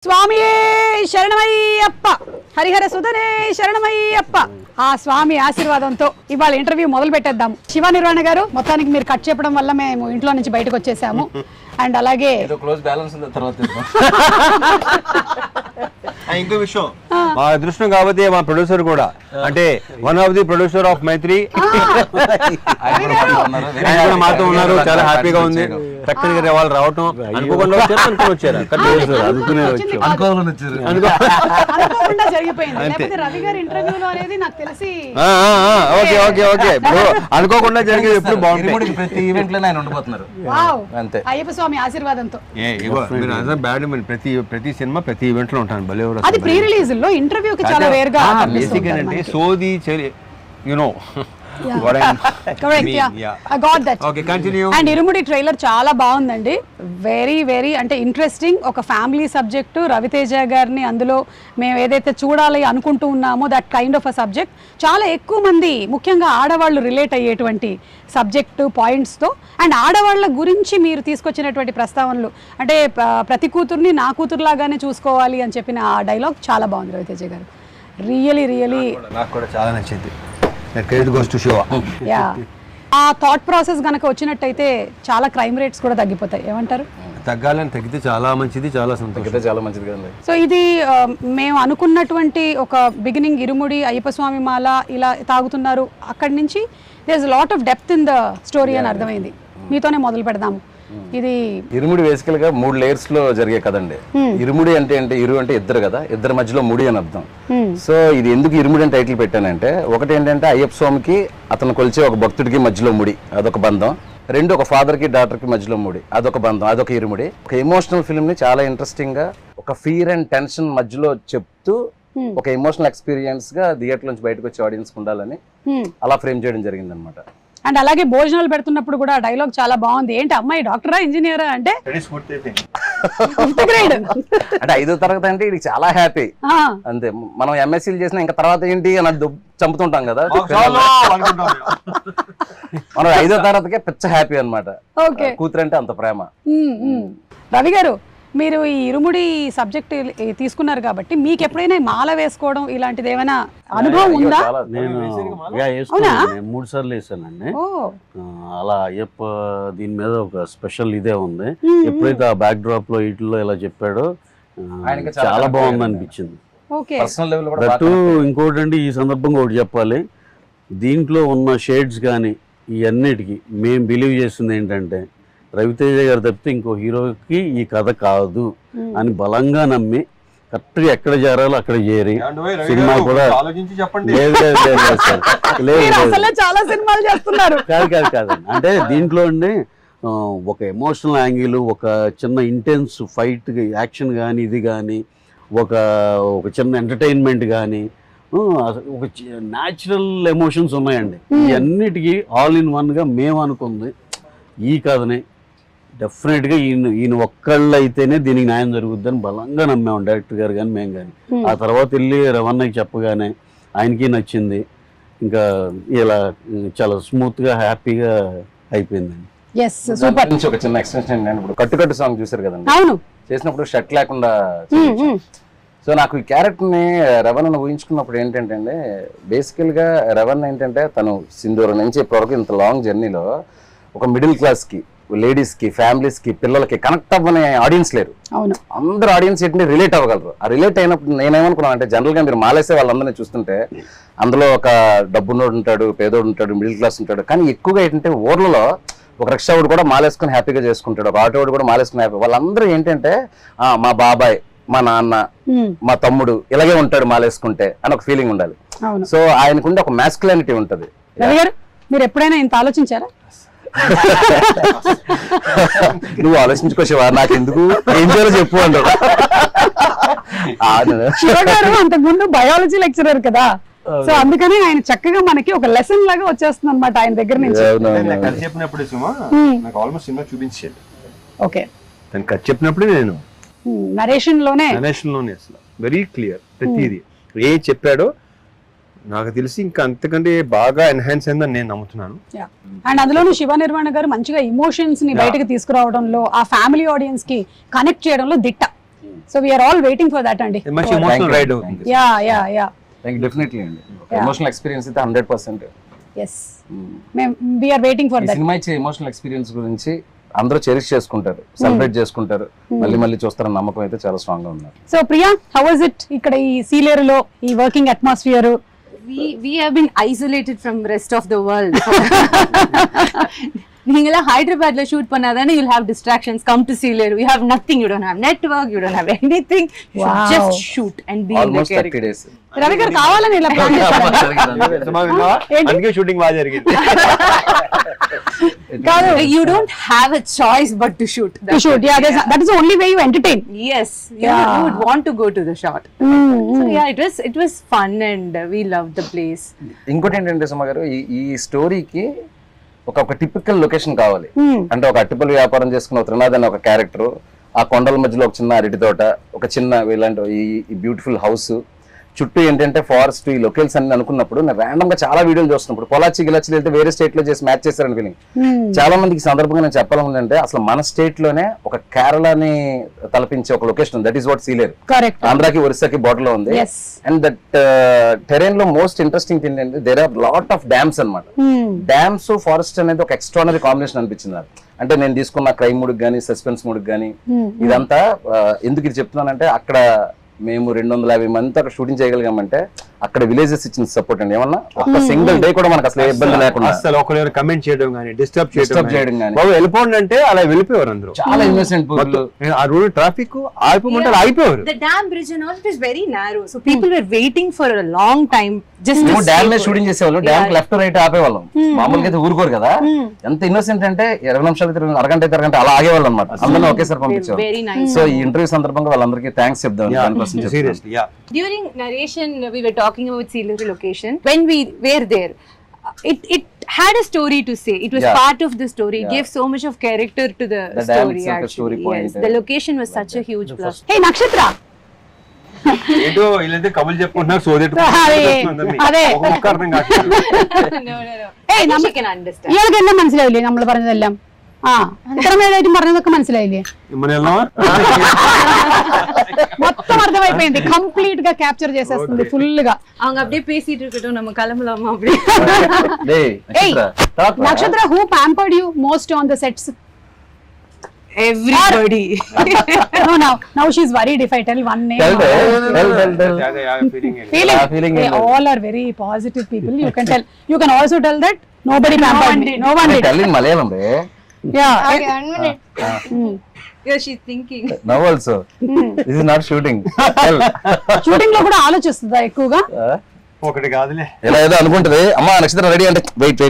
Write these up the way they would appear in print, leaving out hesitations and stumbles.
స్వామియే శరణమయ్యప్ప హరిహర సుధనే శరణమయ్యప్ప. ఆ స్వామి ఆశీర్వాదంతో ఇవాళ ఇంటర్వ్యూ మొదలు పెట్టేద్దాం. శివ నిర్వాణ గారు, మొత్తానికి మీరు కట్ చెప్పడం వల్ల మేము ఇంట్లో నుంచి బయటకు వచ్చేసాము. అండ్ అలాగే ఇంకో విషయం మా అదృష్టం కాబట్టి మా ప్రొడ్యూసర్ కూడా అంటే one of the producer of Mythri మాతో ఉన్నారు. చాలా హ్యాపీగా ఉంది. చక్కగా వాళ్ళు రావటం అనుకోకుండా వచ్చారు. అనుకోకుండా జరిగేది ఎప్పుడు బాగుంటుంది. ప్రతి ఈవెంట్ లో ఆయన ఉండిపోతున్నారు అంతే. అయ్యప్ప స్వామి ఆశీర్వాదంతో ప్రతి సినిమా ప్రతి ఈవెంట్ లో ఉంటాను. భలే అది ప్రీ రిలీజ్ లో ఇంటర్వ్యూకి చాలా రేర్ గా బేసిక్ అంటే సోది యునో అండ్ ఇరుముడి ట్రైలర్ చాలా బాగుందండి. వెరీ వెరీ అంటే ఇంట్రెస్టింగ్. ఒక ఫ్యామిలీ సబ్జెక్టు, రవితేజ గారిని అందులో మేము ఏదైతే చూడాలి అనుకుంటూ ఉన్నామో that kind of a subject చాలా ఎక్కువ మంది ముఖ్యంగా ఆడవాళ్ళు రిలేట్ అయ్యేటువంటి సబ్జెక్టు పాయింట్స్తో అండ్ ఆడవాళ్ళ గురించి మీరు తీసుకొచ్చినటువంటి ప్రస్తావనలు అంటే ప్రతి కూతుర్ని నా కూతురులాగానే చూసుకోవాలి అని చెప్పిన ఆ డైలాగ్ చాలా బాగుంది రవితేజ గారు. రియలీ రియలీ నాకు కూడా చాలా నచ్చింది. Credit goes to Shiva. Yeah, ఆ థాట్ ప్రాసెస్ గనక వచ్చినట్టయితే చాలా క్రైమ్ రేట్స్ కూడా తగ్గిపోతాయి. ఏమంటారు? తగ్గాలని తగ్గితే చాలా మంచిది, చాలా సంతోషం, చాలా మంచిది కదండి. సో ఇది మేము అనుకున్నటువంటి ఒక బిగినింగ్ ఇరుముడి అయ్యప్ప స్వామి మాల ఇలా తాగుతున్నారు, అక్కడి నుంచి there is lot of depth in the story అని అర్థమైంది. మీతోనే మొదలు పెడదాము. ఇది ఇరుముడి బేసికల్ గా 3 layers లో జరిగే కదండి. ఇరుముడి అంటే ఇరు అంటే ఇద్దరు కదా, ఇద్దరి మధ్యలో ముడి అని అర్థం. సో ఇది ఎందుకు ఇరుముడి అని టైటిల్ పెట్టానంటే, ఒకటి ఏంటంటే అయ్యప్ప స్వామికి అతను కొలిచే ఒక భక్తుడికి మధ్యలో ముడి, అదొక బంధం. 2 ఒక ఫాదర్ కి డాటర్ కి మధ్యలో ముడి, అదొక బంధం, అదొక ఇరుముడి. ఒక ఎమోషనల్ ఫిల్మ్ ని చాలా ఇంట్రెస్టింగ్ గా ఒక ఫియర్ అండ్ టెన్షన్ మధ్యలో చెప్తూ ఒక ఎమోషనల్ ఎక్స్పీరియన్స్ గా థియేటర్ నుంచి బయటకు వచ్చే ఆడియన్స్ ఉండాలని అలా ఫ్రేమ్ చేయడం జరిగింది అనమాట. అండ్ అలాగే భోజనాలు పెడుతున్నప్పుడు కూడా డైలాగ్ చాలా బాగుంది. ఏంటి అమ్మాయి డాక్టరా ఇంజనీరా అంటే అంటే 5వ తరగతి అంటే ఇది చాలా హ్యాపీ అంతే. మనం ఎంఎస్సీలు చేసినా ఇంకా తర్వాత ఏంటి అని చంపుతుంటాం కదా, మనం 5వ తరగతికే పిచ్చ హ్యాపీ అనమాట. కూతురు అంటే అంత ప్రేమ. రవి గారు, మీరు ఈ ఇరుముడి సబ్జెక్ట్ తీసుకున్నారు కాబట్టి మీకు ఎప్పుడైనా మాల వేసుకోవడం ఇలాంటిది ఏమైనా అనుభవం ఉందా? నేను 3 సార్లు వేసానండి. అలా అయ్యప్ప దీని మీద ఒక స్పెషల్ ఇదే ఉంది. ఎప్పుడైతే ఆ బ్యాక్ డ్రాప్ లో వీటిలో ఇలా చెప్పాడో చాలా బాగుంది అనిపించింది. ఇంకోటి అండి, ఈ సందర్భంగా ఒకటి చెప్పాలి, దీంట్లో ఉన్న షేడ్స్ కానీ ఈ అన్నిటికీ మేము బిలీవ్ చేసింది ఏంటంటే రవితేజ గారు తప్పితే ఇంకో హీరోకి ఈ కథ కాదు అని బలంగా నమ్మి కరెక్ట్గా ఎక్కడ చేరాలో అక్కడ చేరి సినిమా కూడా కాదు అంటే దీంట్లో అండి ఒక ఎమోషనల్ యాంగిల్, ఒక చిన్న ఇంటెన్స్ ఫైట్ యాక్షన్ కానీ ఇది కానీ ఒక చిన్న ఎంటర్టైన్మెంట్ కానీ ఒక న్యాచురల్ ఎమోషన్స్ ఉన్నాయండి. ఈ అన్నిటికీ ఆల్ ఇన్ వన్గా మేము అనుకుంది ఈ కథనే డెఫినెట్గా ఈయన ఒక్కళ్ళు అయితేనే దీనికి న్యాయం జరుగుద్దని బలంగా నమ్మాము, డైరెక్టర్ గారు కానీ మేము కానీ. ఆ తర్వాత వెళ్ళి రవణకి చెప్పగానే ఆయనకి నచ్చింది. ఇంకా ఇలా చాలా స్మూత్గా హ్యాపీగా అయిపోయిందండి. ఒక చిన్న ఎక్స్టెన్షన్ ఏంటంటే, ఇప్పుడు కట్టు సాంగ్ చూసారు కదండి, చేసినప్పుడు షర్ట్ లేకుండా. సో నాకు ఈ క్యారెక్టర్ని రవణను ఊహించుకున్నప్పుడు ఏంటంటే అండి, బేసికల్గా రవణ ఏంటంటే తను సింధూరం నుంచి ఇప్పటివరకు ఇంత లాంగ్ జర్నీలో ఒక మిడిల్ క్లాస్కి, లేడీస్కి, ఫ్యామిలీస్కి, పిల్లలకి కనెక్ట్ అవ్వని ఆడియన్స్ లేరు. అందరు ఆడియన్స్ ఏంటంటే రిలేట్ అవ్వగలరు. ఆ రిలేట్ అయినప్పుడు నేనేమనుకున్నాను అంటే, జనరల్గా మీరు మాలేసే వాళ్ళందరినీ చూస్తుంటే అందులో ఒక డబ్బున్నోడు ఉంటాడు, పేదోడు ఉంటాడు, మిడిల్ క్లాస్ ఉంటాడు. కానీ ఎక్కువగా ఏంటంటే ఊర్లలో ఒక రిక్షా వాడు కూడా మాలేసుకుని హ్యాపీగా చేసుకుంటాడు, ఒక ఆటో వాడు కూడా మాలేసుకుని హ్యాపీ. వాళ్ళందరూ ఏంటంటే మా బాబాయ్, మా నాన్న, మా తమ్ముడు ఇలాగే ఉంటాడు మాలేసుకుంటే అని ఒక ఫీలింగ్ ఉండాలి. సో ఆయనకుండే ఒక మ్యాస్కులానిటీ ఉంటుంది. మీరు ఎప్పుడైనా ఇంత ఆలోచించారా? నువ్వు ఆలోచించుకోవా, నాకు ఎందుకు, ఏం చేయాలో చెప్పు అంటారు. అంతకుముందు బయాలజీ లెక్చరర్ కదా, సో అందుకని ఆయన చక్కగా మనకి ఒక లెసన్ లాగా వచ్చేస్తుంది అనమాట ఆయన దగ్గర నుంచి. చెప్పినప్పుడు నాకు ఆల్మోస్ట్ సినిమా చూపించేది. ఓకే, కథ చెప్పినప్పుడు నేను నరేషన్ లోనే అసలు వెరీ క్లియర్ ప్రతిదీ ఏ చెప్పాడో నాకు తెలిసి ఇంకా అంతకంటే బాగా ఎన్హాన్స్ అయిందని నేను నమ్ముతున్నాను. అండ్ అందులోనూ శివ నిర్వాణ గారు మంచిగా ఎమోషన్స్ ని బయటకు తీసుకురావడంలో, ఆ ఫ్యామిలీ ఆడియన్స్ కి కనెక్ట్ చేయడంలో దిట్ట. So we are all waiting for that అండి. మంచి ఎమోషనల్ రైడ్ అవుతుంది. యా డెఫినెట్లీ అండి. ఎమోషనల్ ఎక్స్పీరియన్స్ అయితే 100%. ఎస్ వీఆర్ వెయిటింగ్ ఫర్ ఈ దట్. సినిమా ఇచ్చే ఎమోషనల్ ఎక్స్పీరియన్స్ గురించి అందరూ చెరిష్ చేసుకుంటారు, సెలబ్రేట్ చేసుకుంటారు, మళ్ళీ చూస్తారన్న నమ్మకం అయితే చాలా స్ట్రాంగ్ గా ఉన్నారు. So Priya, how was it ఇక్కడ ఈ సీలేరులో ఈ working atmosphere? We have been isolated from rest of the world. நீங்களா ஹைதராபாத்ல ஷூட் பண்ணாதானே you'll have distractions. Come to Sealeru, you have nothing, you don't have network, you don't have anything. You should Wow. just shoot and be in the almost 30 character. days. Ravi గారు కావాలని ఇలా plan చేశారు. సుమా విన్నావా? అందుకే shooting బాగా జరిగింది. You don't have a choice but to shoot. To shoot, yeah, that is the only way you entertain. Yes, you would want to go to the shot. So yeah, it was fun and we loved the place. ఇంకోటి ఏంటంటే సుమ గారు, ఈ స్టోరీకి ఒక typical location కావాలి. అంటే ఒక అట్టిపల్లి వ్యాపారం చేసుకున్న త్రినాథ్ అనే ఒక క్యారెక్టర్, ఆ కొండల మధ్యలో ఒక చిన్న అరటి తోట, ఒక చిన్న ఇలాంటి ఈ బ్యూటిఫుల్ హౌస్, చుట్టూ ఏంటంటే ఫారెస్ట్, ఈ లొకేల్స్ అన్ని అనుకున్నప్పుడు నేను ర్యాండమ్ గా చాలా వీడియోలు చూస్తున్నప్పుడు పొలాచి గిలాచి వెళ్తే వేరే స్టేట్ లో చేసి మ్యాచ్ చేశారని ఫీలింగ్. చాలా మందికి సందర్భంగా నేను చెప్పాలంటే అసలు మన స్టేట్ లోనే ఒక కేరళని తలపించే ఒక location, that is what Sileru. Correct. ఆంధ్రాకి ఒరిస్సాకి బార్డర్ లో ఉంది. అండ్ దట్ టెరైన్ లో మోస్ట్ ఇంట్రెస్టింగ్ థింగ్ ఏంటంటే there are lot of dams అన్నమాట. డ్యామ్స్ ఫారెస్ట్ అనేది ఒక ఎక్స్ట్రానరీ కాంబినేషన్ అనిపించింది నాకు. అంటే నేను తీసుకున్న క్రైమ్ మూడ్ గానీ, సస్పెన్స్ మూడ్ గానీ, ఇదంతా ఎందుకు ఇది చెప్తున్నానంటే అక్కడ మేము 250 మందితో అక్కడ షూటింగ్ చేయగలిగామంటే అక్కడ విలేజెస్ ఇచ్చిన సపోర్ట్ అండి. ఏమన్నా ఒక సింగిల్ డే కూడా మనకు అసలు ఇబ్బంది లేకుండా, అసలు ఒకరు కమెంట్ చేయడం కానీ, డిస్టర్బ్ చేయడం కానీ, బాబు వెళ్ళిపోండి అంటే అలా వెళ్ళిపోయారు అందరూ. చాలా ఇన్నోసెంట్. ఆ రోడ్ ట్రాఫిక్ ఆగిపోమంటే ఆగిపోయారు. The dam bridge and all, it is very narrow, so people were waiting for a long time just to dam మీద షూటింగ్ చేసేవాళ్ళు, డ్యామ్ లెఫ్ట్ రైట్ ఆపేవాళ్ళం. మామూలుగా అయితే ఊరుకోరు కదా. ఎంత ఇన్నోసెంట్ అంటే 20 నిమిషాలు అరగంట అయితే అరగంట అలా ఆగేవాళ్ళు అనమాట. అందరినీ ఒకేసారి పంపించారు. very nice. సో ఈ ఇంటర్వ్యూ సందర్భంగా వాళ్ళందరికీ థ్యాంక్స్ చెప్దాం. Seriously yeah. During narration, we were talking about Sealeru location. When we were there, it had a story to say. It was part of the story. It gave so much of character to the story. Actually, yes, the location was such a huge plus. హే నక్షత్ర, ఏదో వీళ్ళైతే కబులు చెప్పుకుంటున్నారు, సోదేటు അതെ అర్థం కాదు. No. ഏയ് She can understand. ഇയാൾക്കെല്ലാം മനസ്സിലായില്ലേ നമ്മൾ പറഞ്ഞതെല്ലാം? ആ ഇത്രമേലായിട്ടും പറഞ്ഞതൊക്കെ മനസ്സിലായില്ലേ? మొత్తం అర్థమైపోయింది, కంప్లీట్ గా క్యాప్చర్ చేసేస్తుంది ఫుల్ గా. அவங்க அப்படியே பேசிட்டு இருக்கட்டும், நம்ம கிளம்பலாமா அப்படியே. నక్షత్ర, who pampered you most on the sets? Everybody. Now she's worried if I tell one name. Feeling they all are very positive people. You can tell. You can also tell that nobody pampered me. No one did. Tell in Malayalam, re. Yeah. Okay, 1 minute. Yeah, she's thinking. Now also. This is not shooting. Shooting లో కూడా ఆలోచిస్తుందా ఎక్కువగా? ఒకటి కాదులే, ఎలా ఏదో అనుకుంటది. అమ్మా నక్షత్రం ready అంటే వెయిట్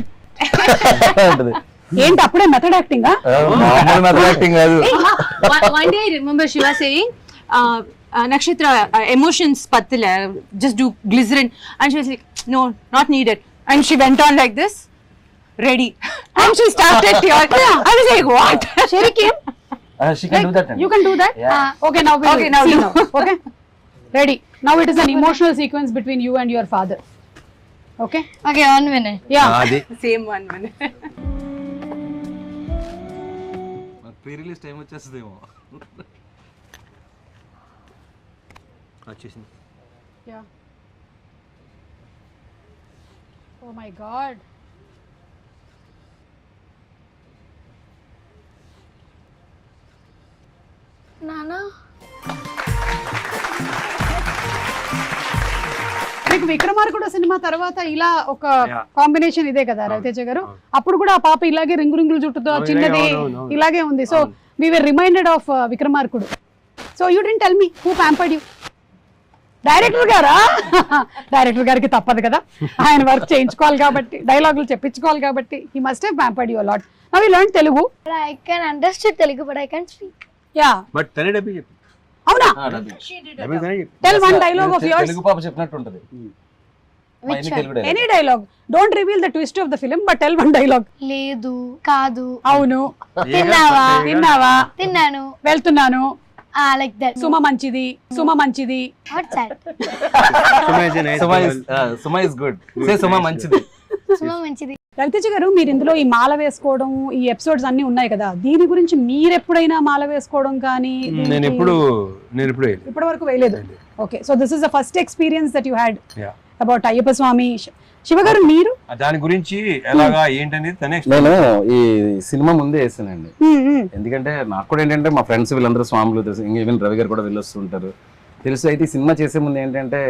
అంటది. ఏంటి అప్పుడే మెథడ్ యాక్టింగ్? మామూలు మెథడ్ యాక్టింగ్ కాదు. One day I remember she was saying, Nakshatra, emotions pattila, just do glycerin, and she was like, no, not needed, and she went on like this, ready, and she started tearing. I was like, what? Sherry came. She can do that. You can do that? Okay, now we'll Okay, now see do. now. Okay, ready. Now it is an emotional sequence between you and your father. Okay, 1 minute. Yeah. అది Same 1 minute. Pre release time వచ్చేస్తుందేమో. వచ్చేసింది. Yeah. Oh my God. Nana. మీకు విక్రమార్కుడు cinema తర్వాత ఇలా ఒక Yeah. Combination ఇదే కదా రవితేజ గారు? అప్పుడు కూడా ఆ పాప ఇలాగే రింగుల జుట్టుతో చిన్నది ఇలాగే ఉంది. So we were reminded of Vikramarkudu. So you didn't tell me who pampered you? Director గారా? డైరెక్టర్ గారికి తప్పదు కదా, ఆయన వర్క్ చేయించుకోవాలి కాబట్టి, డైలాగులు చెప్పించుకోవాలి కాబట్టి. He must have pampered you a lot. Now you learn Telugu. But I can understand Telugu, but I can't speak. Yeah, but తనే డబ్బి చెప్పి అవునా? Tell one dialogue of yours. Telugu పాప చెప్పినట్టు ఉంటది. Which one? Any dialogue. Don't reveal the twist of the film, but tell one dialogue. లేదు, కాదు, అవును, తిన్నావా, తిన్నావా, తిన్నాను, వెళ్తున్నాను, like that. సుమ మంచిది, సుమ మంచిది. What's that? Suma is good. Say Suma మంచిది. సినిమా మంచిది. రవితేజ గారు, మీరు ఇందులో ఈ మాల వేసుకోవడం ఈ ఎపిసోడ్స్ అన్ని ఉన్నాయి కదా, దీని గురించి మీరు ఎప్పుడైనా మాల వేసుకోవడం కానీ? నేను ఎప్పుడు ఇప్పటి వరకు వేయలేదు. Okay, so this is the first experience that you had Yeah. About Ayyappa Swamy. Shiva garu, మీరు దాని గురించి ఎలాగా ఏంటనేది తనే నేను ఈ సినిమా ముందే వేసానండి. ఎందుకంటే నాకు కూడా ఏంటంటే మా ఫ్రెండ్స్ వీళ్ళందరూ స్వాములు తెలుసు, ఈవెన్ రవి గారు కూడా వెళ్ళొస్తుంటారు తెలుసు. అయితే ఈ సినిమా చేసే ముందు ఏంటంటే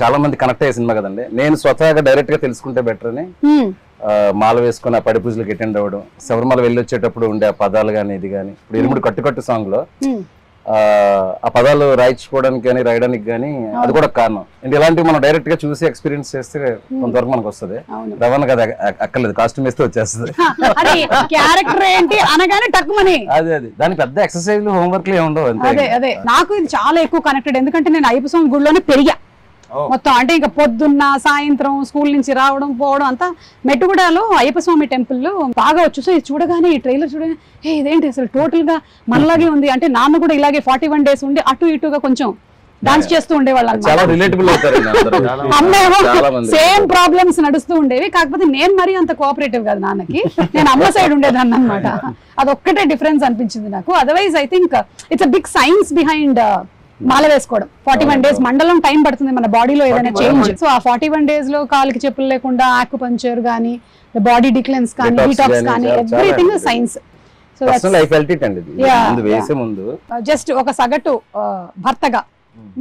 చాలా మంది కనెక్ట్ అయ్యే సినిమా కదండి. నేను స్వతహాగా డైరెక్ట్ గా తెలుసుకుంటే బెటర్ అని మాల వేసుకుని ఆ పడి పూజలకు అటెండ్ అవ్వడం, శబరిమల వెళ్ళి వచ్చేటప్పుడు ఉండే ఆ పదాలు కానీ ఇది కానీ, ఇప్పుడు ఇరుముడి కట్టు సాంగ్ లో ఆ పదాలు రాయించుకోవడానికి కానీ రాయడానికి కానీ అది కూడా కారణం. అంటే ఇలాంటివి మనం డైరెక్ట్ గా చూసి ఎక్స్పీరియన్స్ చేస్తే కొంతవరకు మనకు వస్తుంది. రవాణా కదా అక్కర్లేదు, కాస్ట్యూమ్ వేస్తే వచ్చేస్తుంది. క్యారెక్టర్ ఏంటి అనగానే టక్కుమని అదే దాని పెద్ద ఎక్సర్సైజ్ హోంవర్క్ లో ఉండవు. అదే నాకు ఇది చాలా ఎక్కువ కనెక్టెడ్, ఎందుకంటే నేను అయ్యప్ప స్వామి గుడిలోనే పెరిగా మొత్తం. అంటే ఇంకా పొద్దున్న సాయంత్రం స్కూల్ నుంచి రావడం పోవడం అంతా మెట్టుగూడలో అయ్యప్ప స్వామి టెంపుల్ బాగా వచ్చు. సో ఇది చూడగానే, ఈ ట్రైలర్ చూడగానే ఇదేంటి అసలు టోటల్ గా మనలాగే ఉంది. అంటే నాన్న కూడా ఇలాగే 41 days ఉండి అటు ఇటుగా కొంచెం డాన్స్ చేస్తూ ఉండేవాళ్ళు. అమ్మేమో సేమ్ ప్రాబ్లమ్స్ నడుస్తూ ఉండేవి, కాకపోతే నేను మరీ అంత కోఆపరేటివ్ కాదు నాన్నకి, నేను అమ్మ సైడ్ ఉండేదాన్ని అనమాట. అదొక్కటే డిఫరెన్స్ అనిపించింది నాకు. Otherwise I think it's a big science behind మాల వేసుకోవడం. 41 days మండలం టైం పడుతుంది మన బాడీలో ఏదైనా చేంజ్. సో ఆ 41 days లో కాలికి చెప్పులు లేకుండా ఆక్యుపంక్చర్ కానీ, బాడీ డిక్లెన్స్ కానీ, డీటాక్స్ కానీ, ఎవ్రీథింగ్ సైన్స్. సో జస్ట్ ఒక సగటు భర్తగా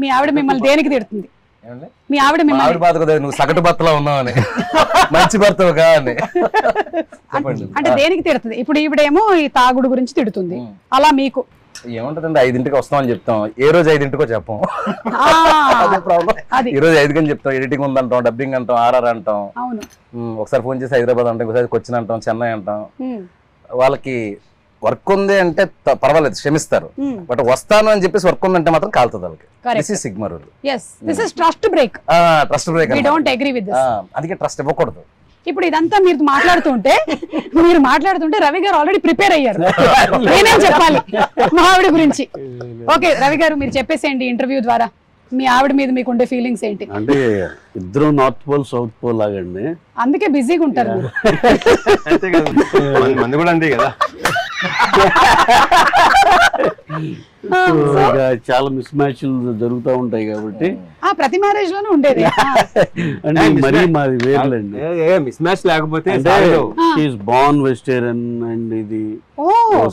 మీ ఆవిడ మిమ్మల్ని దేనికి తిడుతుంది? మీ ఆవిడ మిమ్మల్ని నువ్వు సగటు భర్తలో ఉన్నావని, మంచి భర్తగా అని అంటే దేనికి తిడుతుంది? ఇప్పుడు ఈవిడేమో ఈ తాగుడు గురించి తిడుతుంది, అలా మీకు ఏముంటదండి? 5ంటికి వస్తామని చెప్తాం, ఏ రోజు 5ంటికో చెప్పం. ఈ రోజు 5 చెప్తాం, ఎడిటింగ్ ఉందంటాం, డబ్బింగ్ అంటాం, ఆర్ఆర్ అంటాం, ఒకసారి ఫోన్ చేసి హైదరాబాద్ అంటాం, ఒకసారి కొచ్చిన్ అంటాం, చెన్నై అంటాం. వాళ్ళకి వర్క్ ఉంది అంటే పర్వాలేదు, క్షమిస్తారు. బట్ వస్తాను అని చెప్పేసి వర్క్ ఉందంటే మాత్రం కాలుతుంది వాళ్ళకి. Sigma rule. Trust break. అందుకే ట్రస్ట్ ఇవ్వకూడదు. ఇప్పుడు ఇదంతా మీరు మాట్లాడుతుంటే రవి గారు ఆల్రెడీ ప్రిపేర్ అయ్యారు, నేనేం చెప్పాలి మా ఆవిడ గురించి. ఓకే రవి గారు, మీరు చెప్పేసేయండి ఇంటర్వ్యూ ద్వారా మీ ఆవిడ మీద మీకు ఉండే ఫీలింగ్స్ ఏంటి? అంటే ఇద్దరు నార్త్ పోల్ సౌత్ పోల్ లాగండి, అందుకే బిజీగా ఉంటారు. మంది కూడా అంతే కదా. చాలా మిస్ మ్యాచ్లు జరుగుతూ ఉంటాయి కాబట్టి ప్రతి మ్యారేజ్ లోనే ఉండేది. అంటే మరీ మాది వేర్లండి, మిస్ మ్యాచ్ లేకపోతే బార్న్ వెజిటేరియన్ అండ్ ఇది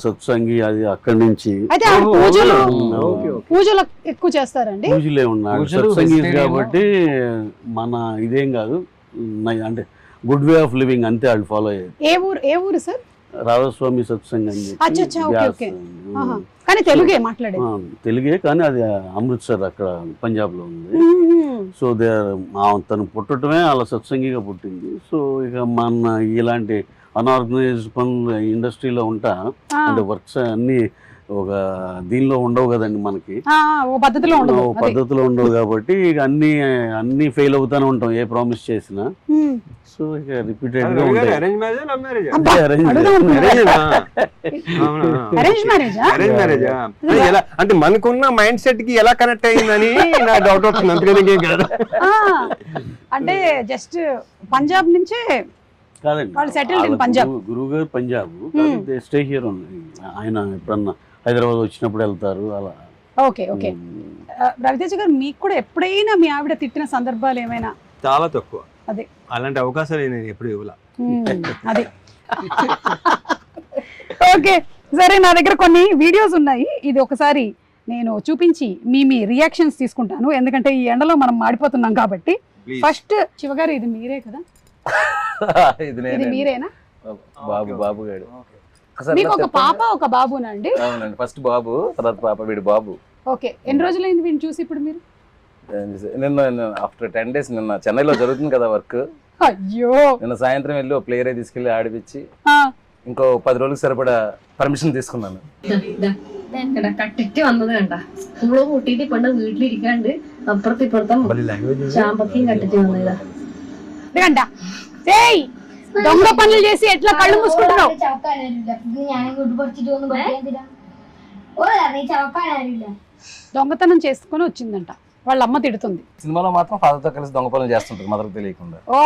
సత్సంగి, అది అక్కడి నుంచి. అయితే పూజలు ఎక్కువ చేస్తారండి? పూజలే ఉన్నాడు సత్సంగి కాబట్టి మన ఇదేం కాదు, అంటే గుడ్ వే ఆఫ్ లివింగ్ అంతే వాళ్ళు ఫాలో అయ్యేది. ఏ ఊరు సార్? రాధాస్వామి సత్సంగ్ అని చెప్పి. కానీ తెలుగే మాట్లాడేది? తెలుగే, కానీ అది అమృత్సర్ అక్కడ పంజాబ్ లో ఉంది. సో తను పుట్టడమే అలా సత్సంగిగా పుట్టింది. సో ఇక మన ఇలాంటి అన్ఆర్గనైజ్డ్ పనులు ఇండస్ట్రీలో ఉంటా, అంటే వర్క్స్ అన్ని ఒక దీనిలో ఉండవు కదండి మనకి, పద్ధతిలో ఉండవు కాబట్టి ఇక అన్ని ఫెయిల్ అవుతానే ఉంటాం ఏ ప్రామిస్ చేసినా. సో ఇక రిపీటెడ్ గా ఉంటాయి. అంటే మనకున్న మైండ్ సెట్ కి ఎలా కనెక్ట్ అయ్యిందని నా డౌట్ వస్తుంది, అంతకని కాదు. అంటే జస్ట్ పంజాబ్ నుంచే కాదండి, గురువు గారు పంజాబ్, స్టే హియర్ ఉంది. ఆయన ఎప్పుడన్నా హైదరాబాద్ వచ్చినప్పుడు వెళ్తారు అలా. Okay okay. రవితేజ గారు, మీకు కూడా ఎప్పుడైనా మీ ఆవిడ తిట్టిన సందర్భాలు ఏమైనా? చాలా తక్కువ. అదే అలాంటి అవకాశాలు నేను ఎప్పుడు ఇవ్వలా. అది ఓకే సరే, నా దగ్గర కొన్ని వీడియోస్ ఉన్నాయి, ఇది ఒకసారి నేను చూపించి మీ రియాక్షన్స్ తీసుకుంటాను, ఎందుకంటే ఈ ఎండలో మనం మాడిపోతున్నాం కాబట్టి. ఫస్ట్ శివగారు, ఇది మీరే కదా? ఇది మీరేనా? బాబు గారు. మీకు ఒక పాప ఒక బాబునండి? అవునండి, ఫస్ట్ బాబు, తర్వాత పాప, వీడు బాబు. ఓకే, ఎన్ని రోజులైంది వీడిని చూసి ఇప్పుడు మీరు? నిన్న ఆఫ్టర్ 10 days, నిన్న చెన్నైలో జరుగుతుంది కదా వర్క్. అయ్యో, నిన్న సాయంత్రం వెళ్ళి ఒక ప్లేయర్ తీసుకెళ్లి ఆడిపించి ఇంకో 10 రోజులకు సరిపడా పర్మిషన్ తీసుకున్నాను. കട്ടിട്ട് വന്നതുകണ്ട നമ്മള് കൂട്ടിട്ട് പണ്ട് വീട്ടിലിരിക്കാണ്ട് അപ്പുറത്ത് ഇപ്പുറത്തും ചാമ്പക്കയും കട്ടിട്ട് വന്നതാ. దొంగ పనులు చేసి ఎట్లా కళ్ళు మూసుకుంటున్నావు? దొంగతనం చేసుకొని వచ్చిందంట. వాళ్ళ అమ్మ తిడుతుంది. సినిమాలో మాత్రం father తో కలిసి దొంగ పనులు చేస్తుంటారు మదర్కి తెలియకుండా. ఓ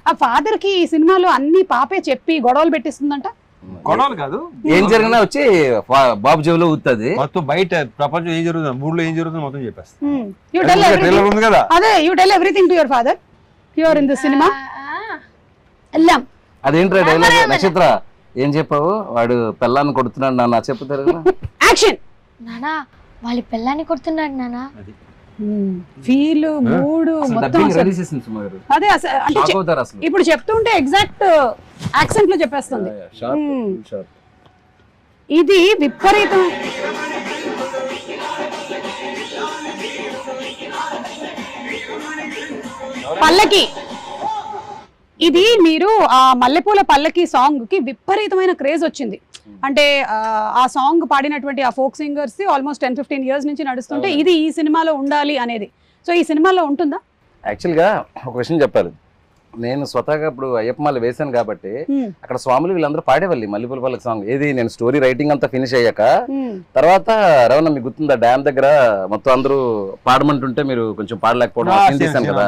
ఆ ఫాదర్ కి ఈ సినిమాలో అన్ని పాపే చెప్పి గొడవలు పెట్టిస్తుందంట. గొడవలు కాదు, ఏం జరిగినా వచ్చి బాబు జేబులో ఊతుంది. మొత్తం బయట ప్రపంచం ఏం జరుగుతుంది, ఊళ్ళో ఏం జరుగుతుంది మొత్తం చెప్పేస్తా. You tell everything. ట్రైలర్ ఉంది కదా, అదే you tell everything to your father. You are in the cinema. ఎల్లాం. అదేంట్రా డైలాగ్ నక్షత్ర ఏం చెప్పావు? వాడు పెళ్ళాన్ని కొడుతున్నాడు నాన్న చెప్పుతారు. యాక్షన్. నానా వాళ్ళ పిల్లాన్ని కొడుతున్నాడు నానా. ఫీల్ మూడ్ మొత్తం అదే అంటే ఇప్పుడు చెప్తుంటే ఎగ్జాక్ట్ యాక్సెంట్ లో చెప్పేస్తుంది. ఇది విపరీతం. పల్లకి ఇది మీరు ఆ మల్లెపూల పల్లకి సాంగ్ కి విపరీతమైన క్రేజ్ వచ్చింది. అంటే ఆ సాంగ్ పాడినటువంటి ఆ ఫోక్ సింగర్స్ ఆల్మోస్ట్ 10-15 ఇయర్స్ నుంచి నడుస్తుంటే ఇది ఈ సినిమాలో ఉండాలి అనేది. సో ఈ సినిమాలో ఉంటుందా? యాక్చువల్గా ఒక విషయం చెప్పాలి, నేను స్వతహాగా ఇప్పుడు అయ్యప్పమాల వేశాను కాబట్టి అక్కడ స్వాములు వీళ్ళందరూ పాడేవాళ్ళు మల్లెపూల పల్లకి సాంగ్. ఏది నేను స్టోరీ రైటింగ్ అంతా ఫినిష్ అయ్యాక తర్వాత రవణ మీకు గుర్తుందా డ్యామ్ దగ్గర మొత్తం అందరూ పాడమంటుంటే మీరు కొంచెం పాడలేకపోవడం సీన్ తీసాను కదా.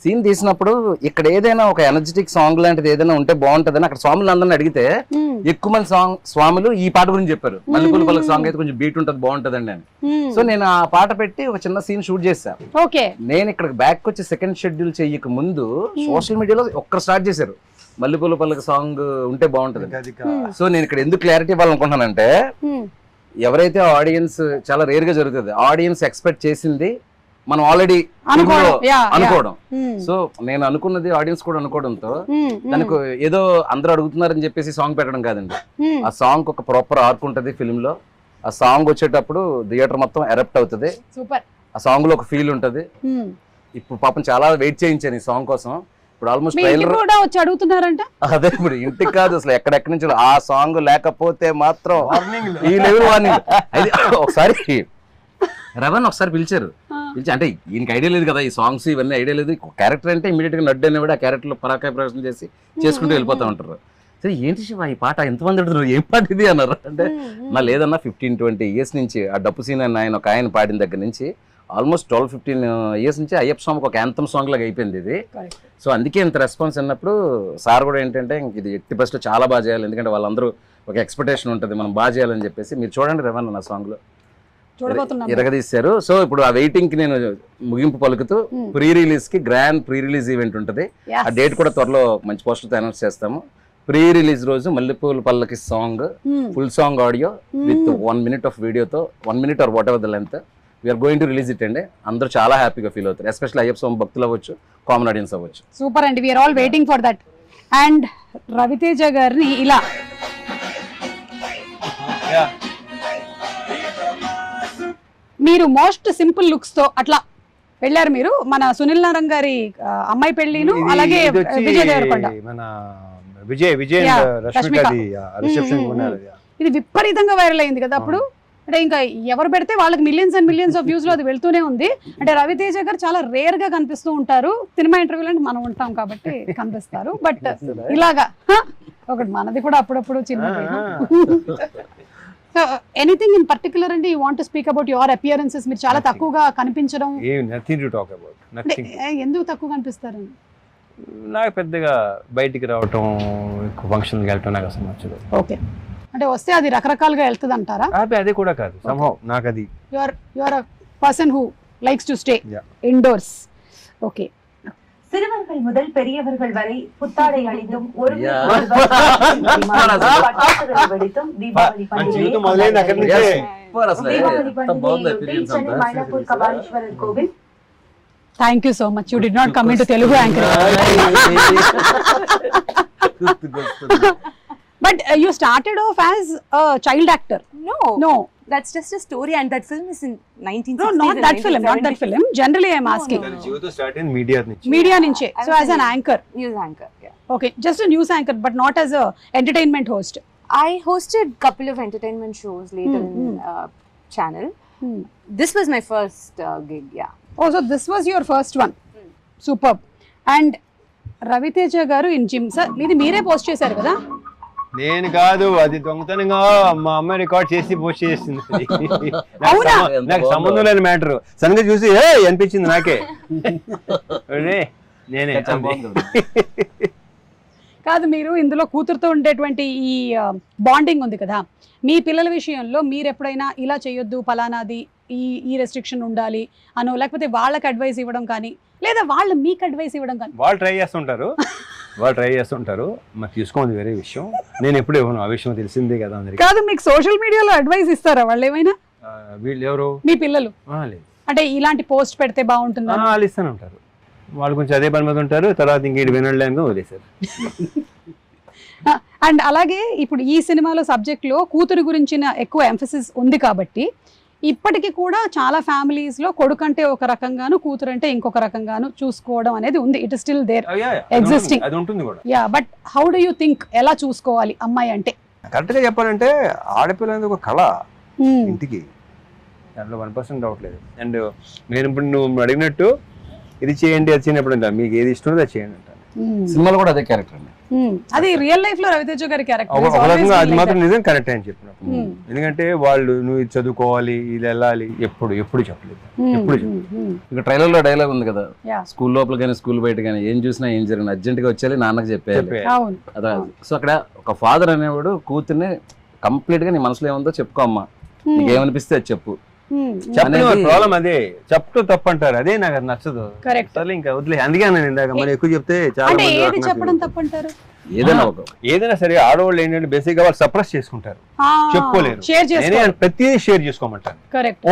సీన్ తీసినప్పుడు ఇక్కడ ఏదైనా ఒక ఎనర్జెటిక్ సాంగ్ లాంటిది ఏదైనా ఉంటే బాగుంటదని అక్కడ స్వాములు అందరిని అడిగితే ఎక్కువ మంది స్వాములు ఈ పాట గురించి చెప్పారు. మల్లెపూల పల్లకి సాంగ్ అయితే కొంచెం బీట్ ఉంటది బాగుంటదండి అని. సో నేను ఆ పాట పెట్టి ఒక చిన్న సీన్ షూట్ చేశాను. నేను ఇక్కడ బ్యాక్ వచ్చి సెకండ్ షెడ్యూల్ చెయ్యక ముందు సోషల్ మీడియాలో ఒక్కరు స్టార్ట్ చేశారు మల్లెపూల పల్లకి సాంగ్ ఉంటే బాగుంటది. సో నేను ఇక్కడ ఎందుకు క్లారిటీ ఇవ్వాలనుకుంటున్నానంటే ఎవరైతే ఆడియన్స్ చాలా రేర్ గా జరుగుతుంది, ఆడియన్స్ ఎక్స్పెక్ట్ చేసింది మనం ఆల్రెడీ అనుకోవడం. సో నేను అనుకున్నది ఆడియన్స్ కూడా అనుకోవడంతో దానికి ఏదో అందరూ అడుగుతున్నారని చెప్పేసి సాంగ్ పెట్టడం కాదండి. ఆ సాంగ్ ఒక ప్రాపర్ ఆర్క్ ఉంటది ఫిల్మ్ లో. ఆ సాంగ్ వచ్చేటప్పుడు థియేటర్ మొత్తం ఎరప్ట్ అవుతుంది. ఆ సాంగ్ లో ఒక ఫీల్ ఉంటది. ఇప్పుడు పాపం చాలా వెయిట్ చేయించాను ఈ సాంగ్ కోసం. ఇప్పుడు ఆల్మోస్ట్ ట్రైలర్ వచ్చి అడుగుతున్నారంట. అదే ఇప్పుడు ఇంటికి కాదు అసలు ఎక్కడెక్కడి నుంచి ఆ సాంగ్ లేకపోతే మాత్రం ఈ లెవెల్ వార్నింగ్. అయితే ఒకసారి రవణ్ ఒకసారి పిలిచారు, పిలిచి అంటే ఈయనకి ఐడియా లేదు కదా ఈ సాంగ్స్ ఇవన్నీ ఐడియా లేదు. క్యారెక్టర్ అంటే ఇమీడియట్ గా నడ్డు అనేవాడు ఆ క్యారెక్టర్ లో పరాకాయ ప్రదర్శన చేసి చేసుకుంటూ వెళ్ళిపోతా ఉంటారు. సరే ఏంటి శివ ఈ పాట ఎంతమంది అడుగుతున్నారు, ఏం పాట ఇది అన్నారు. అంటే నా లేదన్నా 15-20 ఇయర్స్ నుంచి ఆ డప్పు సీన్ అని ఆయన ఒక ఆయన పాడిన దగ్గర నుంచి ఆల్మోస్ట్ 12-15 ఇయర్స్ నుంచి అయ్యప్ప స్వామికి ఒక యాంథమ్ సాంగ్ లాగా అయిపోయింది ఇది. సో అందుకే ఇంత రెస్పాన్స్ అన్నప్పుడు సార్ కూడా ఏంటంటే ఇది ఎట్టి బెస్ట్ చాలా బాగా చేయాలి, ఎందుకంటే వాళ్ళందరూ ఒక ఎక్స్పెక్టేషన్ ఉంటుంది మనం బాగా చేయాలని చెప్పేసి. మీరు చూడండి రవణ్ నా సాంగ్ లో ఎరగదీశారు. సో ఇప్పుడు ఆ వెయిటింగ్ కి నేను ముగింపు పలుకుతూ ప్రీ రిలీజ్ కి గ్రాండ్ ప్రీ రిలీజ్ ఈవెంట్ ఉంటుంది. ఆ డేట్ కూడా త్వరలో మంచి పోస్టర్తో అనౌన్స్ చేస్తాము. ప్రీ రిలీజ్ రోజు మల్లెపూల పల్లకి song full song audio with 1 minute of వీడియోతో 1 minute or whatever the length we are going to release it అండి. అందరూ చాలా హ్యాపీగా ఫీల్ అవుతారు, ఎస్పెషల్లీ అయ్యప్ప స్వామి భక్తులు అవ్వచ్చు, కామన్ ఆడియన్స్ అవ్వచ్చు. సూపర్ అండి, we are all waiting for that. And Ravi Teja గారిని ఇలా మీరు మోస్ట్ సింపుల్ లుక్స్ తో అట్లా వెళ్ళారు మీరు. మన సునీల్ నారాయణ గారి అమ్మాయి పెళ్లిను అలాగే విజయ్ దేవరకొండ ఇది విపరీతంగా వైరల్ అయింది కదా అప్పుడు. అంటే ఇంకా ఎవరు పెడితే వాళ్ళకి millions and millions of views లో అది వెళ్తూనే ఉంది. అంటే రవితేజ గారు చాలా రేర్ గా కనిపిస్తూ ఉంటారు, సినిమా ఇంటర్వ్యూలో మనం ఉంటాం కాబట్టి కనిపిస్తారు. బట్ ఇలాగా ఒకటి మనది కూడా అప్పుడప్పుడు చిన్న ఎనీథింగ్ ఇన్ పర్టికులర్ అండి you want to speak about your appearances? మీరు చాలా తక్కువగా కనిపించడం ఎందుకు తక్కువ కనిపిస్తారు? నాకు పెద్దగా బయటికి రావటం ఎక్కువ ఫంక్షన్కి వెళ్ళటం నాకు అసలు నచ్చదు. ఓకే, అంటే వస్తే అది రకరకాలుగా వెళ్తుంది అంటారా? అది కూడా కాదు, somehow నాకు అది you are a person who likes to stay indoors. Okay. சிறுவர்கள் முதல் பெரியவர்கள் வரை புத்தாடை அணிந்தும் ஒரு வெடித்தும் தீபாவளி பண்டிகை மயிலாப்பூர் கபாலீஸ்வரர் கோவில். Thank you so much. You did not come into Telugu anchor. But you started off as a child actor. No. That's just a story, and that film is in 1960s. No, not that film. Not that film. Generally, I'm asking. జీవితం start in media నుంచి. Media నుంచి. So as an anchor. News anchor. Yeah. Okay, just a news anchor, but not as a entertainment host. I hosted couple of entertainment shows later in channel. This was my first gig. Yeah. Oh, so this was your first one. Superb. And Ravi Teja గారు in gym sir ఇది మీరే post చేశారు కదా? నేను కాదు, అది దొంగతనంగా మా అమ్మాయి రికార్డ్ చేసి పోస్ట్ చేసింది. అవునా? నాకు సంబంధం లేని మ్యాటర్. సడన్గా చూసి అనిపించింది నాకే. నేనే కాదు, మీరు ఇందులో కూతురుతో ఉండేటువంటి ఈ బాండింగ్ ఉంది కదా, మీ పిల్లల విషయంలో మీరు ఎప్పుడైనా ఇలా చేయొద్దు పలానాది ఈ రెస్ట్రిక్షన్ ఉండాలి అనో, లేకపోతే వాళ్ళకి అడ్వైస్ ఇవ్వడం కానీ, లేదా వాళ్ళు మీకు అడ్వైస్ ఇవ్వడం కానీ? వాళ్ళు ట్రై చేస్తుంటారు, మరి తీసుకోండి వేరే విషయం. నేను ఎప్పుడు ఇవ్వను, ఆ విషయం తెలిసిందే కదా అందరికి. కాదు, మీకు సోషల్ మీడియాలో అడ్వైస్ ఇస్తారా వాళ్ళు ఏమైనా? వీళ్ళు ఎవరు? మీ పిల్లలు. లేదు, అంటే ఇలాంటి పోస్ట్ పెడితే బాగుంటుందా? వాళ్ళు ఇస్తూనే ఉంటారు. వాళ్ళు కొంచెం అదే పని మీద ఉంటారు, తర్వాత ఇంకేటి వినలేక వదిలేశారు. అండ్ అలాగే ఇప్పుడు ఈ సినిమాలో సబ్జెక్ట్లో కూతురు గురించిన ఎక్కువ ఎంఫసిస్ ఉంది కాబట్టి ఇప్పటికీ కూడా చాలా ఫ్యామిలీస్ లో కొడుకు అంటే ఒక రకంగాను కూతురు అంటే ఇంకొక రకంగాను చూసుకోవడం అనేది ఉంది. It is still there existing. అది ఉంటుంది కూడా. Yeah, but how do you think ఎలా చూసుకోవాలి అమ్మాయి అంటే? కరెక్ట్ గా చెప్పాలంటే ఆడపిల్ల అనేది ఒక కళ ఇంటికి, దాంట్లో 1% డౌట్ లేదు. అండ్ నేను ఇప్పుడు నువ్వు అడిగినట్టు ఇది చేయండి అది చేయనప్పుడు మీకు ఏది ఇష్టం అది చేయండి అంటాను. సినిమాలో కూడా అదే క్యారెక్టర్ అండి. అది రియల్ లైఫ్ లో రవితేజ గారి క్యారెక్టర్. అది మాత్రం నిజం కరెక్ట్ అని చెప్పినప్పుడు, ఎందుకంటే వాళ్ళు నువ్వు ఇది చదువుకోవాలి ఇది వెళ్ళాలి ఎప్పుడు చెప్పలేదు. ఇక ట్రైలర్ లో డైలాగ్ ఉంది కదా, స్కూల్ లోపల కానీ స్కూల్ బయట కానీ ఏం చూసినా ఏం జరిగిన అర్జెంట్ గా వచ్చేయాలి నాన్నకి చెప్పేయాలి. అదే. సో అక్కడ ఒక ఫాదర్ అనేవాడు కూతుర్ని కంప్లీట్ గా నీ మనసులో ఏముందో చెప్పుకో అమ్మా, నీకేమనిపిస్తే అది చెప్పు. ప్రాబ్లం అదే, చెప్తూ తప్పు అంటారు, అదే నాకు అది నచ్చదు. సరే ఇంకా వదిలే, అందుకే నేను ఇందాక మరి ఎక్కువ చెప్తే చాలా చెప్పడం తప్పు అంటారు. ఏదైనా సరే ఆడవాళ్ళు ఏంటంటే బేసిక్ గా వాళ్ళు సప్రెస్ చేసుకుంటారు, చెప్పుకోలేరు. ప్రతిదీ షేర్ చేసుకోమంటారు,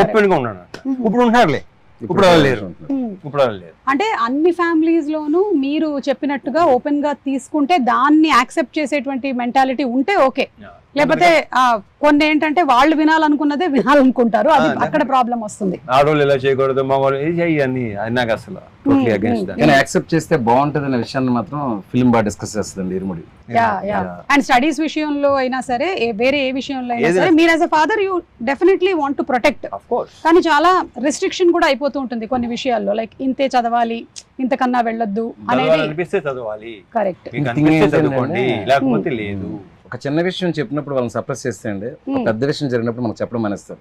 ఓపెన్ గా ఉన్నాను. ఇప్పుడు ఉంటారులే, ఇప్పుడు లేరు. అంటే అన్ని ఫ్యామిలీస్ లోనూ మీరు చెప్పినట్టుగా ఓపెన్ గా తీసుకుంటే దాన్ని యాక్సెప్ట్ చేసేటువంటి మెంటాలిటీ ఉంటే ఓకే. లేకపోతే కొన్ని ఏంటంటే వాళ్ళు వినాలనుకున్నదే వినాలనుకుంటారు, అది అక్కడ ప్రాబ్లం వస్తుంది. ఆడవాళ్ళు ఇలా చేయకూడదు, మగవాళ్ళు అన్ని నాకు అసలు యాక్సెప్ట్ చేస్తే బాగుంటది అనే విషయాన్ని మాత్రం ఫిల్మ్ బాగా డిస్కస్ చేస్తుంది ఇరుముడి. అండ్ స్టడీస్ విషయంలో అయినా సరే, వేరే ఏ విషయంలో అయినా సరే, మీరు as a father you definitely want to protect. కానీ చాలా రెస్ట్రిక్షన్ కూడా అయిపోతూ ఉంటుంది కొన్ని విషయాల్లో, లైక్ ఇంతే చదవాలి ఇంతకన్నా వెళ్ళొద్దు అనేది. కరెక్ట్. లేకపోతే లేదు. ఒక చిన్న విషయం చెప్పినప్పుడు వాళ్ళని సప్రెస్ చేస్తే అండి, ఒక పెద్ద విషయం జరిగినప్పుడు మనకు చెప్పడం మానేస్తారు.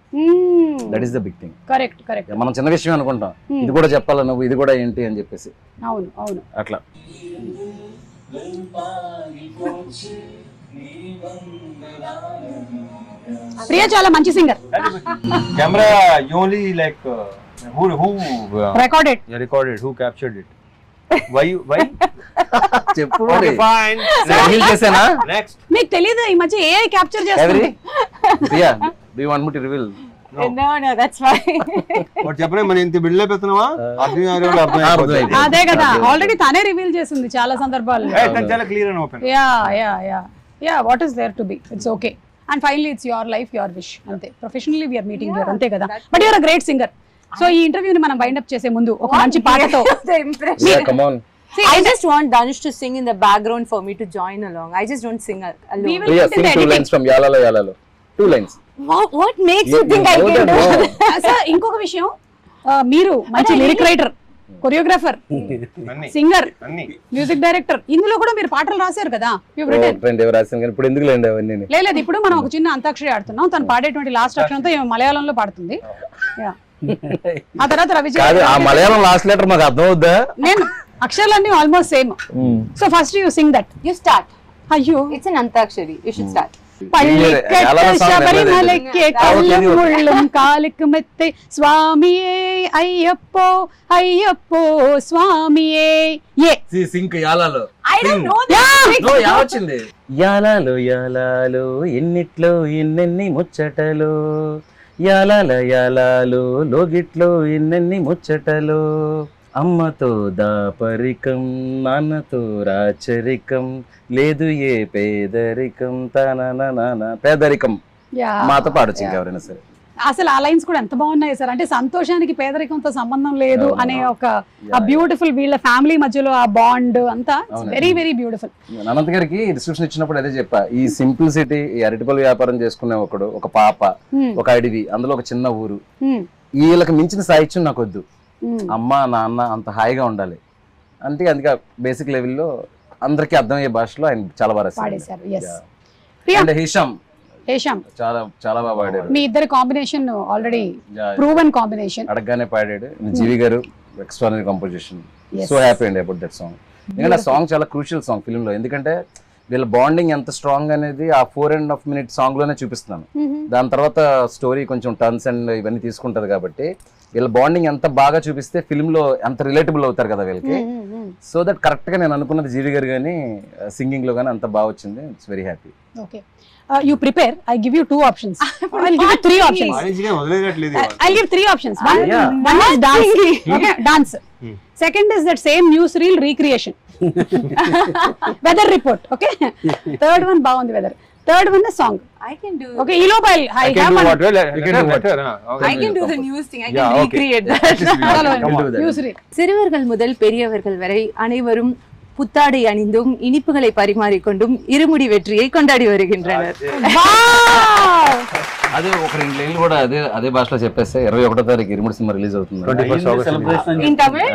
That is the big thing. Correct. మనం చిన్న విషయం అనుకుంటాం, ఇది కూడా చెప్పాలా నువ్వు, ఇది కూడా ఏంటి అని చెప్పేసి. అవును అట్లా. ప్రియా చాలా మంచి singer. Camera only like who recorded who captured it, why చెప్పు. fine చేసానా next మీకు తెలియదు ఈ మధ్య ఏఐ క్యాప్చర్ చేస్తుంది. Priya do you want me to reveal? No, that's fine. What చెప్పనే మన ఇంత బిల్డ్ అయిపోతున్నావా? అర్థం అదే కదా, ఆల్రెడీ తనే రివీల్ చేసింది చాలా సందర్భాల్లో. చాలా clear and open. Yeah what is there to be, it's okay. And finally it's your life your wish, అంతే. Professionally we are meeting here, అంతే కదా. But your a great singer. So ఈ ఇంటర్వ్యూని మనం వైండ్ అప్ చేసే ముందు ఒక మంచి పాటతో. Yeah, come on. See, I just want Danush to sing in the background for me to join along. I just don't sing alone. We will Yeah, sing 2 lines from Yalalo Yalalo. 2 lines. What makes you think I can do? Sir ఇంకొక విషయం, మీరు మంచి lyric writer, choreographer, singer, music director, ఇందులో కూడా మీరు పాటలు రాశారు కదా. ఇప్పుడు ఎందుకు లేండి అవన్నీ? లేదు, ఇప్పుడు మనం ఒక చిన్న అంతాక్షరి ఆడుతున్నాం, తను పాడేటువంటి లాస్ట్ అక్షరంతో మలయాళంలో పాడుతుంది. ఆ తర్వాత రవిజయ్. ఆ మలయాళం లాస్ట్ లెటర్ మాకు అర్థం అవుద్దా? నేను అక్షరాలన్నీ almost same. So first you sing that. You start. అయ్యో, It's an antakshari. You should start. ശബരിമലയ്ക്ക് കള്ളും മുള്ളും കാലിക്ക് മെത്തെ സ്വാമിയേ അയ്യപ്പോ അയ്യപ്പോ സ്വാമിയേ. సింక్ యాలాలో. I don't know this. నో యావచ్చింది. యాలాలో యాలాలో ఎన్నిట్లో ఎన్నెన్ని ముచ్చటలో, యాలాల యాలాలో లోగిట్లో ఎన్నెన్ని ముచ్చటలో, అమ్మతో దాపరికం నాన్నతో రాచరికం, లేదు ఏ పేదరికం తన పేదరికం. మాతో పాడొచ్చు ఇంకెవరైనా సరే. అసలు ఆ లైన్స్ కూడా ఎంత బాగున్నాయి సార్. అంటే సంతోషానికి పేదరికంతో సంబంధం లేదు అనే ఒక బ్యూటిఫుల్, వీళ్ళ ఫ్యామిలీ మధ్యలో ఆ బాండ్ అంతా వెరీ వెరీ బ్యూటిఫుల్. అనంత్ గారికి డిస్క్రిప్షన్ ఇచ్చినప్పుడు అదే చెప్పా, ఈ సింప్లిసిటీ, ఈ అరటిపల్లి వ్యాపారం చేసుకునే ఒకడు, ఒక పాప, ఒక అడవి, అందులో ఒక చిన్న ఊరు, వీళ్ళకి మించిన సాహిత్యం నాకు వద్దు. అమ్మ నాన్న అంత హాయిగా ఉండాలి. అందుకే బేసిక్ లెవెల్లో అందరికీ అర్థమయ్యే భాషలో ఆయన చాలా బాగా రాశారు. అండ్ హిషామ్ హేషామ్ చాలా చాలా బాగా పాడారు. మీ ఇద్దరి కాంబినేషన్ ఆల్రెడీ ప్రూవెన్ కాంబినేషన్. అడగగానే పాడాడు. జీవి గారు ఎక్స్ట్రానరీ కంపోజిషన్. సో హ్యాపీ అండి అబౌట్ దట్ సాంగ్. ఎందుకంటే ఆ సాంగ్ చాలా క్రూషియల్ సాంగ్ ఫిల్మ్ లో. ఎందుకంటే వీళ్ళ బాండింగ్ ఎంత స్ట్రాంగ్ అనేది ఆ 4.5 minute సాంగ్ లోనే చూపిస్తున్నాను. దాని తర్వాత స్టోరీ కొంచెం టర్న్స్ అండ్ ఇవన్నీ తీసుకుంటది కాబట్టి వీళ్ళ బాండింగ్ ఎంత బాగా చూపిస్తే ఫిల్మ్ లో ఎంత రిలేటబుల్ అవుతారు కదా వీళ్ళకి. సో దట్ కరెక్ట్ గా నేను అనుకున్నది జీవి గారు కానీ సింగింగ్ లో కానీ అంత బాగా వచ్చింది. It's very happy. Okay, you prepare. I give you 2 options. I'll give you 3 options. I'll give 3 options. One is dance. Okay, dance. Second is that same newsreel recreation. Weather report. Okay. Third one baagundi weather. Third one is song. I can do. Okay, Elope, I have one. I can do the news thing. I can recreate that. Newsreel. சிறுவர்கள் முதல் பெரியவர்கள் வரை அனைவரும் புத்தாடை அணிந்தும் இனிப்புகளை பரிமாறிக்கொண்டும் இருமுடி வெற்றியை கொண்டாடி வருகின்றனர். అదే ఒక 2 లైన్లు కూడా అదే భాషలో చెప్పేస్తే 21వ తారీఖు ఇరుముడి సినిమా రిలీజ్ అవుతుంది. In Tamil?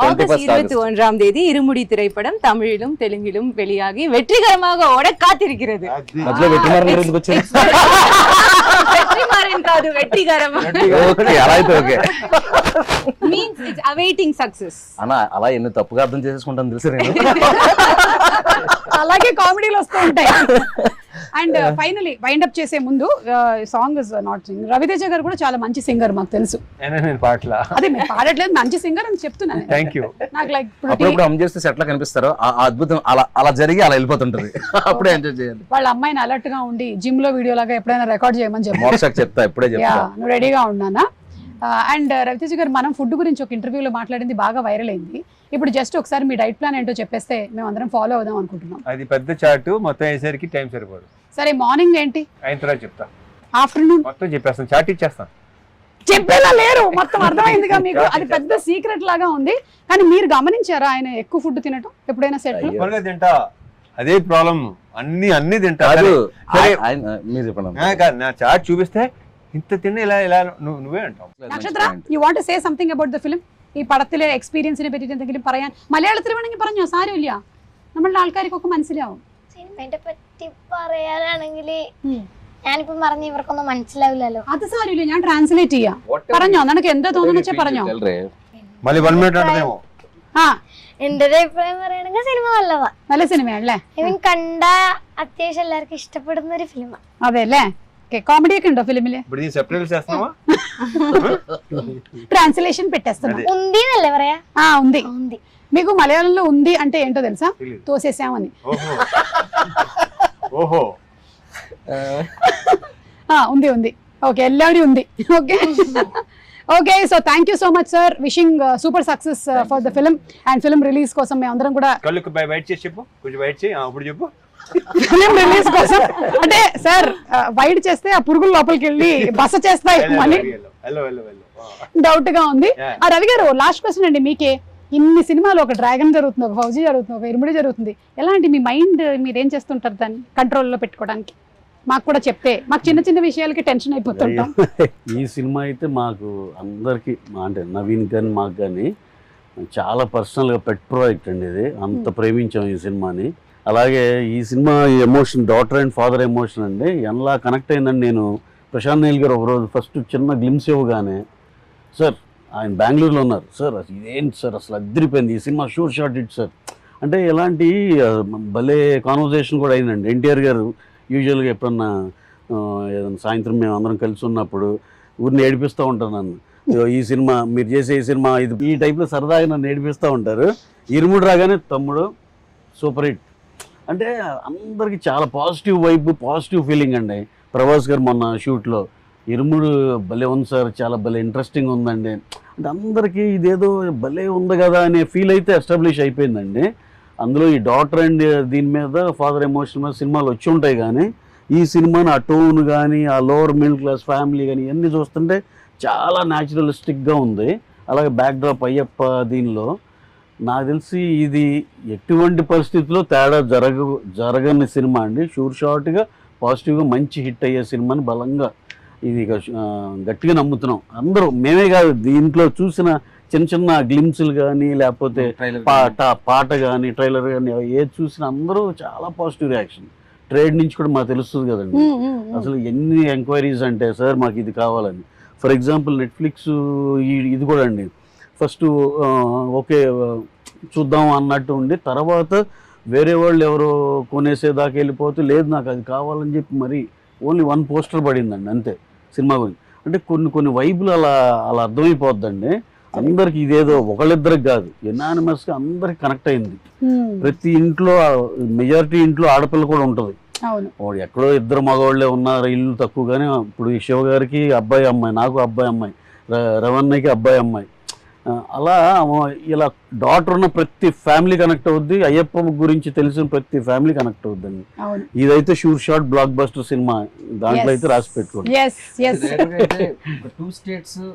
ஆகஸ்ட் 21ஆம் தேதி இருமுடி திரைப்படம் தமிழிலும் தெலுங்கிலும் வெளியாகி வெற்றிகரமாக ஓட காத்திருக்கிறது. మధ్యలో వెట్టిమారన్ గారు ఎందుకు వచ్చారు? வெற்றிமாறன் కాదు, వెట్టిగరం. ఓకే, అలా అయితే okay. Means it's awaiting success. అన్నా అలా ఎన్ని తప్పుగా అర్థం చేసేసుకుంటాను తెలుసు నేను. అలాగే కామెడీలు వస్తూ ఉంటాయి. అండ్ ఫైనలీ వైండ్ అప్ చేసే ముందు song is not sing. Ravi Teja గారు కూడా చాలా మంచి సింగర్ మాకు తెలుసు. నేను పాటలా అదే మీరు పాడట్లేదు, మంచి సింగర్ అని చెప్తున్నాను. Thank you. నాకు లైక్ అప్పుడప్పుడు అమ్ చేస్తే సెట్ లా కనిపిస్తారు. ఆ అద్భుతం అలా జరిగి అలా వెళ్ళిపోతుంటది. అప్పుడే ఎంజాయ్ చేయాలి. వాళ్ళ అమ్మాయిని అలర్ట్ గా ఉండి జిమ్ లో వీడియో లాగా ఎప్పుడైనా రికార్డ్ చేయమని చెప్పి మోక్షకి చెప్తా, ఇప్పుడే చెప్తా. నువ్వు రెడీగా ఉన్నానా? అండ్ రవితేజ గారు మనం ఫుడ్ గురించి ఒక ఇంటర్వ్యూలో మాట్లాడింది బాగా వైరల్ అయింది. ఇప్పుడు జస్ట్ ఒకసారి మీ డైట్ ప్లాన్ ఏంటో చెప్పేస్తే మేము అందరం ఫాలో అవుదాం అనుకుంటున్నాం. అది పెద్ద చార్ట్, మొత్తం అయ్యేసరికి టైం సరిపోదు. సరే, మార్నింగ్ ఏంటి, అయిన తర్వాత చెప్తా. ఆఫ్టర్నూన్ మొత్తం చెప్పేస్తాను, చార్ట్ ఇచ్చేస్తాను. చెప్పేలా లేరు, మొత్తం అర్థమైందిగా మీకు. అది పెద్ద సీక్రెట్ లాగా ఉంది. కానీ మీరు గమనించారా ఆయన ఎక్కువ ఫుడ్ తినటం ఎప్పుడైనా సెట్? తింటా, అదే ప్రాబ్లం. అన్ని తింటా. మీరు చెప్పండి. నా చార్ట్ చూపిస్తే ఇంత తిన్న ఇలా నువ్వే అంటావు. നക്ഷത്ര, you want to say something about the film? ഈ പടത്തിലെ എക്സ്പീരിയൻസിനെ പറ്റിയിട്ട് എന്തെങ്കിലും പറയാൻ? മലയാളത്തിൽ വേണമെങ്കിൽ പറഞ്ഞോ, സാരമില്ല, നമ്മളുടെ ആൾക്കാർക്കൊക്കെ മനസ്സിലാവും. സിനിമയെ പറ്റി പറയാനാണെങ്കിൽ ഞാനിപ്പോ പറഞ്ഞ ഇവർക്കൊന്നും മനസ്സിലാവില്ലല്ലോ. അത് സാരമില്ല, ഞാൻ ട്രാൻസ്ലേറ്റ് ചെയ്യാം. പറഞ്ഞോ, നിനക്ക് എന്താ തോന്നുന്നു വെച്ചാൽ പറഞ്ഞോ. మళ్ళీ 1 minute అంటేమో. എന്റെ ഒരു അഭിപ്രായം പറയുകയാണെങ്കിൽ സിനിമ നല്ലതാ, നല്ല സിനിമയാണല്ലേ? ഐ മീൻ കണ്ട അത്യാവശ്യം എല്ലാവർക്കും ഇഷ്ടപ്പെടുന്ന ഒരു ഫിലിമാണ്. അതെ അല്ലേ? కామెడీ ഒക്കെ ఉണ്ടോ ఫిలిమిല്? ట్రాన్స్లేషన్ పెట్టేస్తున్నా. ఉంది నల్లే പറയാ. ఉంది. మీకు మలయాళంలో ఉంది అంటే ఏంటో తెలుసా? తోసేసామని. ఓహో, ఉంది. ఓకే, ఎల్లాడి ఉంది. Okay okay, so thank you so much sir. Wishing super success for the film and film release కోసం మేము అందరం కూడా కళ్ళకు బయట చేసి చెప్పు, కొంచెం బయట చేయి, అప్పుడు చెప్పు. ఫిలిం రిలీజ్ కోసం అంటే సార్ వైడ్ చేస్తే ఆ పురుగులు లోపలికి వెళ్ళి బస చేస్తాయి అని డౌట్ గా ఉంది. రవి గారు, లాస్ట్ క్వశ్చన్ అండి మీకే. ఇన్ని సినిమాలు, ఒక డ్రాగన్ జరుగుతుంది, ఒక ఫౌజీ జరుగుతుంది, ఒక ఇరుముడి జరుగుతుంది, ఎలాంటి మీ మైండ్ మీరేం చేస్తుంటారు దాన్ని కంట్రోల్లో పెట్టుకోవడానికి? మాకు కూడా చెప్తే, మాకు చిన్న చిన్న విషయాలకి టెన్షన్ అయిపోతుంటాం. ఈ సినిమా అయితే మాకు అందరికి, అంటే నవీన్ కానీ మాకు కానీ చాలా పర్సనల్గా పెట్ ప్రాజెక్ట్ అండి ఇది. అంత ప్రేమించాం ఈ సినిమాని. అలాగే ఈ cinema emotion, daughter and father emotion అండి, ఎలా కనెక్ట్ అయిందని నేను ప్రశాంత్ నీల్ గారు ఒకరోజు ఫస్ట్ చిన్న గ్లిమ్స్ ఇవ్వగానే, సార్ ఆయన బెంగళూరులో ఉన్నారు, సార్ ఇదేంటి సార్ అసలు అదిరిపోయింది, ఈ cinema sure shot it sir అంటే ఎలాంటి భలే కాన్వర్జేషన్ కూడా అయిందండి. ఎన్టీఆర్ గారు యూజువల్గా ఎప్పుడన్నా ఏదైనా సాయంత్రం మేము అందరం కలిసి ఉన్నప్పుడు ఊరిని ఏడిపిస్తూ ఉంటారు నన్ను, ఈ సినిమా మీరు చేసే ఈ సినిమా ఇది, ఈ టైప్లో సరదాగా నన్ను ఏడిపిస్తూ ఉంటారు. ఇరుముడు రాగానే తమ్ముడు సూపర్ హిట్ అంటే అందరికీ చాలా పాజిటివ్ వైబ్, పాజిటివ్ ఫీలింగ్ అండి. ప్రభాస్ గారు మొన్న షూట్లో ఇరుముడు భలే ఉంది సార్, చాలా భలే ఇంట్రెస్టింగ్ ఉందండి అంటే అందరికీ ఇదేదో భలే ఉంది కదా అనే ఫీల్ అయితే ఎస్టాబ్లిష్ అయిపోయిందండి. అందులో ఈ డాటర్ అండ్ దీని మీద ఫాదర్ ఎమోషన్ మీద సినిమాలు వచ్చి ఉంటాయి, కానీ ఈ సినిమాని ఆ టోన్ కానీ, ఆ లోవర్ మిడిల్ క్లాస్ ఫ్యామిలీ కానీ ఇవన్నీ చూస్తుంటే చాలా న్యాచురలిస్టిక్గా ఉంది. అలాగే బ్యాక్డ్రాప్ అయ్యప్ప దీనిలో నాకు తెలిసి ఇది ఎటువంటి పరిస్థితుల్లో తేడా జరగని సినిమా అండి. షూర్ షార్ట్గా పాజిటివ్గా మంచి హిట్ అయ్యే సినిమాని బలంగా ఇది గట్టిగా నమ్ముతున్నాం అందరూ. మేమే కాదు, దీంట్లో చూసిన చిన్న చిన్న గ్లిమ్స్లు కానీ, లేకపోతే పాట కానీ, ట్రైలర్ కానీ ఏది చూసినా అందరూ చాలా పాజిటివ్ రియాక్షన్. ట్రేడ్ నుంచి కూడా మాకు తెలుస్తుంది కదండి. అసలు ఎన్ని ఎంక్వైరీస్ అంటే సార్ మాకు ఇది కావాలని. ఫర్ ఎగ్జాంపుల్ నెట్ఫ్లిక్స్ ఇది కూడా అండి, ఫస్ట్ ఓకే చూద్దాం అన్నట్టు ఉండి తర్వాత వేరే వాళ్ళు ఎవరో కొనేసేదాకా వెళ్ళిపోతే లేదు నాకు అది కావాలని చెప్పి మరి ఓన్లీ 1 పోస్టర్ పడిందండి అంతే సినిమా గురించి. అంటే కొన్ని వైపులు అలా అర్థమైపోద్దండి అందరికి. ఇదేదో ఒకళ్ళిద్దరికి కాదు, ఎనానిమస్గా అందరికి కనెక్ట్ అయింది. ప్రతి ఇంట్లో మెజారిటీ ఇంట్లో ఆడపిల్ల కూడా ఉంటుంది. వాడు ఎక్కడో 2 మగవాళ్ళే ఉన్నారు, ఇల్లు తక్కువగానే. ఇప్పుడు ఈ శివ గారికి అబ్బాయి అమ్మాయి, నాకు అబ్బాయి అమ్మాయి, రవణ్యకి అబ్బాయి అమ్మాయి, అలా ఇలా డాటర్ ఉన్న ప్రతి ఫ్యామిలీ కనెక్ట్ అవుద్ది. అయ్యప్ప గురించి తెలిసిన ప్రతి ఫ్యామిలీ కనెక్ట్ అవుద్దండి. ఇదైతే sure shot blockbuster cinema, దాంట్లో అయితే రాసి పెట్టుకోండి. 2 states